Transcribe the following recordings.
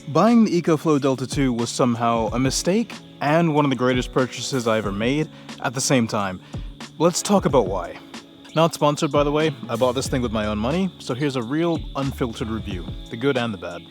Buying the EcoFlow Delta 2 was somehow a mistake and one of the greatest purchases I ever made at the same time. Let's talk about why. Not sponsored, by the way. I bought this thing with my own money, so here's a real unfiltered review, the good and the bad.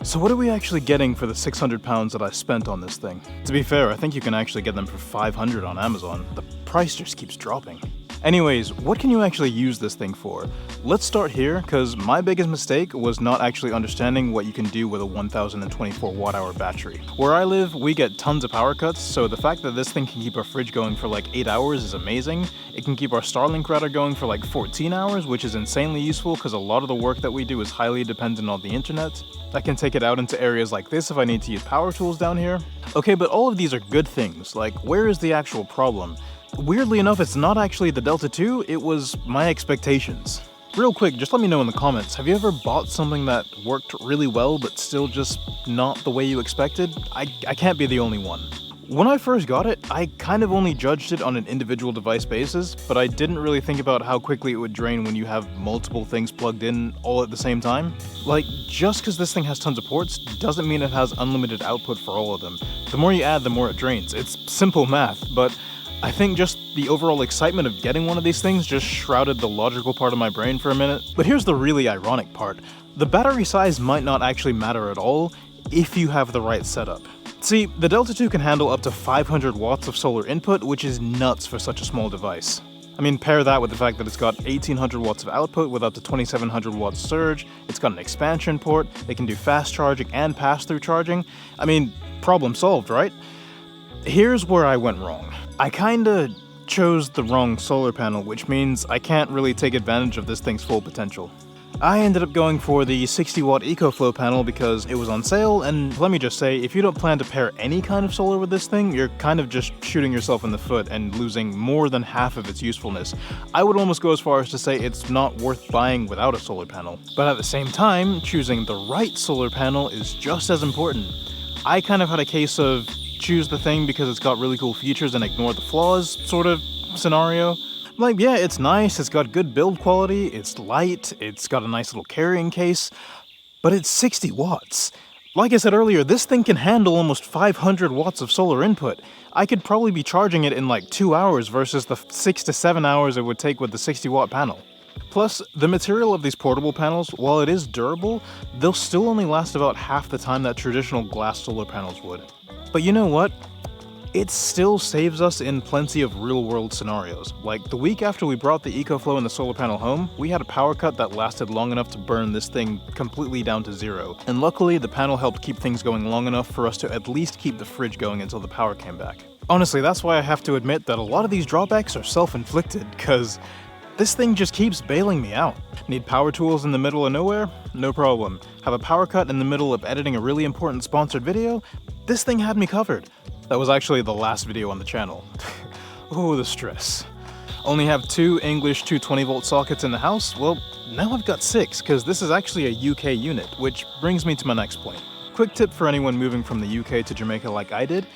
So what are we actually getting for the 600 pounds that I spent on this thing? To be fair, I think you can actually get them for 500 on Amazon. The price just keeps dropping. Anyways, what can you actually use this thing for? Let's start here, because my biggest mistake was not actually understanding what you can do with a 1024 watt-hour battery. Where I live, we get tons of power cuts, so the fact that this thing can keep our fridge going for like 8 hours is amazing. It can keep our Starlink router going for like 14 hours, which is insanely useful because a lot of the work that we do is highly dependent on the internet. I can take it out into areas like this if I need to use power tools down here. Okay, but all of these are good things. Like, where is the actual problem? Weirdly enough, it's not actually the Delta 2, it was my expectations. Real quick, just let me know in the comments, have you ever bought something that worked really well but still just not the way you expected? I can't be the only one. When I first got it, I kind of only judged it on an individual device basis, but I didn't really think about how quickly it would drain when you have multiple things plugged in all at the same time. Like, just because this thing has tons of ports doesn't mean it has unlimited output for all of them. The more you add, the more it drains. It's simple math, but I think just the overall excitement of getting one of these things just shrouded the logical part of my brain for a minute. But here's the really ironic part. The battery size might not actually matter at all if you have the right setup. See, the Delta 2 can handle up to 500 watts of solar input, which is nuts for such a small device. I mean, pair that with the fact that it's got 1800 watts of output with up to 2700 watts surge, it's got an expansion port, it can do fast charging and pass-through charging. I mean, problem solved, right? Here's where I went wrong. I kinda chose the wrong solar panel, which means I can't really take advantage of this thing's full potential. I ended up going for the 60 watt EcoFlow panel because it was on sale, and let me just say, if you don't plan to pair any kind of solar with this thing, you're kind of just shooting yourself in the foot and losing more than half of its usefulness. I would almost go as far as to say it's not worth buying without a solar panel. But at the same time, choosing the right solar panel is just as important. I kind of had a case of choose the thing because it's got really cool features and ignore the flaws sort of scenario. Like, yeah, it's nice, it's got good build quality, it's light, it's got a nice little carrying case, but it's 60 watts. Like I said earlier, this thing can handle almost 500 watts of solar input. I could probably be charging it in like 2 hours versus the 6 to 7 hours it would take with the 60 watt panel. Plus, the material of these portable panels, while it is durable, they'll still only last about half the time that traditional glass solar panels would. But you know what? It still saves us in plenty of real-world scenarios. Like, the week after we brought the EcoFlow and the solar panel home, we had a power cut that lasted long enough to burn this thing completely down to zero. And luckily, the panel helped keep things going long enough for us to at least keep the fridge going until the power came back. Honestly, that's why I have to admit that a lot of these drawbacks are self-inflicted, cause this thing just keeps bailing me out. Need power tools in the middle of nowhere? No problem. Have a power cut in the middle of editing a really important sponsored video? This thing had me covered. That was actually the last video on the channel. Oh, the stress. Only have 2 English 220-volt sockets in the house? Well, now I've got 6, because this is actually a UK unit, which brings me to my next point. Quick tip for anyone moving from the UK to Jamaica like I did,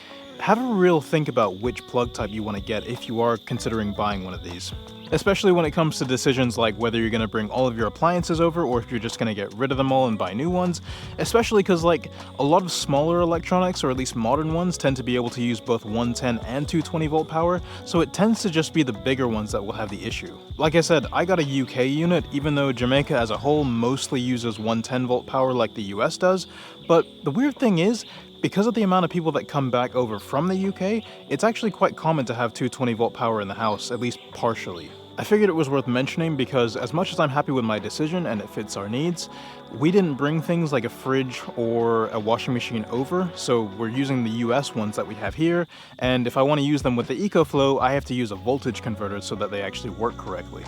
have a real think about which plug type you want to get if you are considering buying one of these. Especially when it comes to decisions like whether you're going to bring all of your appliances over or if you're just going to get rid of them all and buy new ones. Especially because, like, a lot of smaller electronics, or at least modern ones, tend to be able to use both 110 and 220 volt power, so it tends to just be the bigger ones that will have the issue. Like I said, I got a UK unit, even though Jamaica as a whole mostly uses 110 volt power like the US does, but the weird thing is, because of the amount of people that come back over from the UK, it's actually quite common to have 220 volt power in the house, at least partially. I figured it was worth mentioning because as much as I'm happy with my decision and it fits our needs, we didn't bring things like a fridge or a washing machine over, so we're using the US ones that we have here, and if I want to use them with the EcoFlow, I have to use a voltage converter so that they actually work correctly.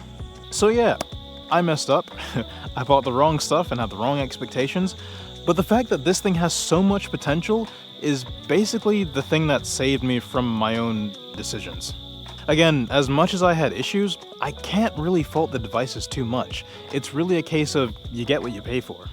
So yeah, I messed up. I bought the wrong stuff and had the wrong expectations, but the fact that this thing has so much potential is basically the thing that saved me from my own decisions. Again, as much as I had issues, I can't really fault the devices too much. It's really a case of you get what you pay for.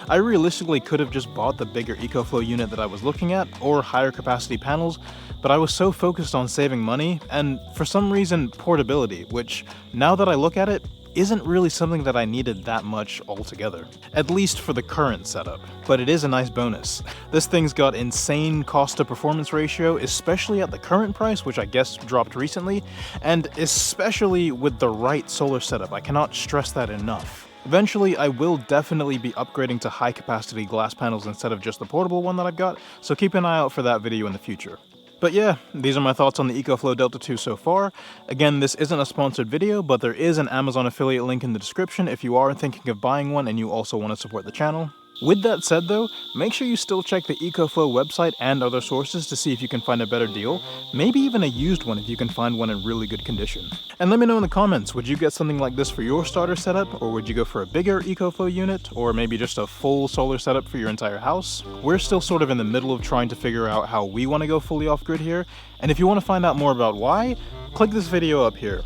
I realistically could have just bought the bigger EcoFlow unit that I was looking at, or higher capacity panels, but I was so focused on saving money, and for some reason portability, which, now that I look at it, isn't really something that I needed that much altogether, at least for the current setup. But it is a nice bonus. This thing's got insane cost to performance ratio, especially at the current price, which I guess dropped recently, and especially with the right solar setup. I cannot stress that enough. Eventually, I will definitely be upgrading to high-capacity glass panels instead of just the portable one that I've got, so keep an eye out for that video in the future. But yeah, these are my thoughts on the EcoFlow Delta 2 so far. Again, this isn't a sponsored video, but there is an Amazon affiliate link in the description if you are thinking of buying one and you also want to support the channel. With that said though, make sure you still check the EcoFlow website and other sources to see if you can find a better deal, maybe even a used one if you can find one in really good condition. And let me know in the comments, would you get something like this for your starter setup, or would you go for a bigger EcoFlow unit, or maybe just a full solar setup for your entire house? We're still sort of in the middle of trying to figure out how we want to go fully off-grid here, and if you want to find out more about why, click this video up here.